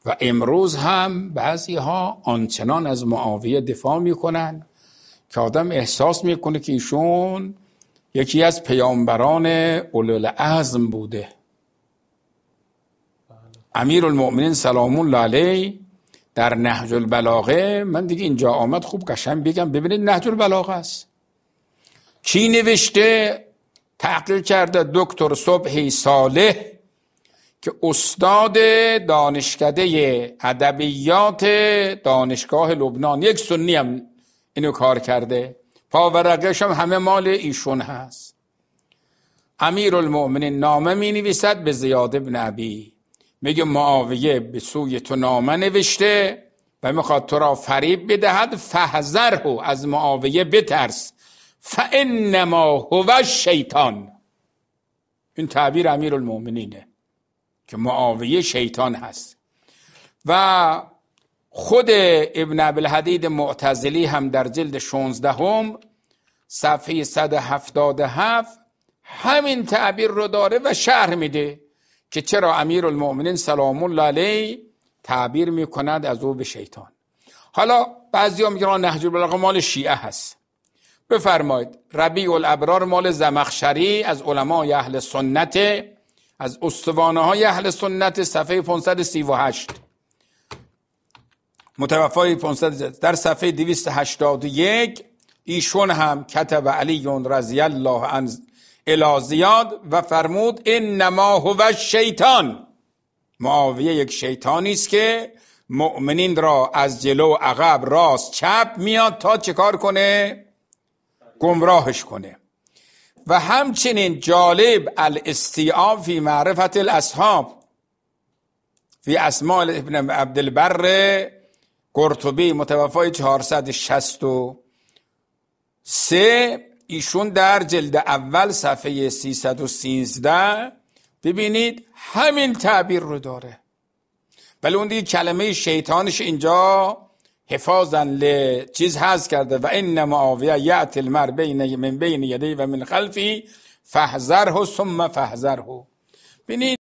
و امروز هم بعضی ها آنچنان از معاویه دفاع میکنن که آدم احساس میکنه که ایشون یکی از پیامبران اولوالعزم بوده. امیرالمؤمنین سلام الله علیه در نهج البلاغه، من دیگه اینجا آمد خوب قشنگ بگم، ببینید نهج البلاغه است. کی نوشته؟ تحقیق کرده دکتر صبحی صالح که استاد دانشکده ادبیات دانشگاه لبنان، یک سنی هم اینو کار کرده، پاورقش هم همه مال ایشون هست. امیرالمؤمنین نامه می نویسد به زیاد بن ابی، میگه معاویه به سوی تو نامه نوشته و میخواد تو را فریب بدهد، فحذره، از معاویه بترس، فانما هو الشیطان. این تعبیر امیرالمؤمنینه که معاویه شیطان هست. و خود ابن ابوالحدید معتزلی هم در جلد 16 صفحه 177 همین تعبیر رو داره و شرح میده که چرا امیرالمؤمنین سلام الله علیه تعبیر میکند از او به شیطان. حالا بعضیا میگن نهج البلاغه مال شیعه هست. بفرمایید ربیع الابرار مال زمخشری از علمای اهل سنت، از استوانه های اهل سنت، صفحه 538 متوفای 500 در صفحه 281 ایشون هم کتب علی رضی الله عنه الی زیاد و فرمود انما هو الشیطان، معاویه یک شیطانی است که مؤمنین را از جلو عقب راست چپ میاد تا چه کار کنه؟ گمراهش کنه. و همچنین جالب الاستیعاب فی معرفت الاصحاب فی اسماء ابن عبدالبر قرطبی متوفای 463 ایشون در جلد اول صفحه 313 ببینید همین تعبیر رو داره. ولی اون دیگه کلمه شیطانش اینجا حفاظا چیز هست کرده و ان معاویه یأتی المرء من بین یدیه و من خلفی فاحذره ثم فاحذره. ببینید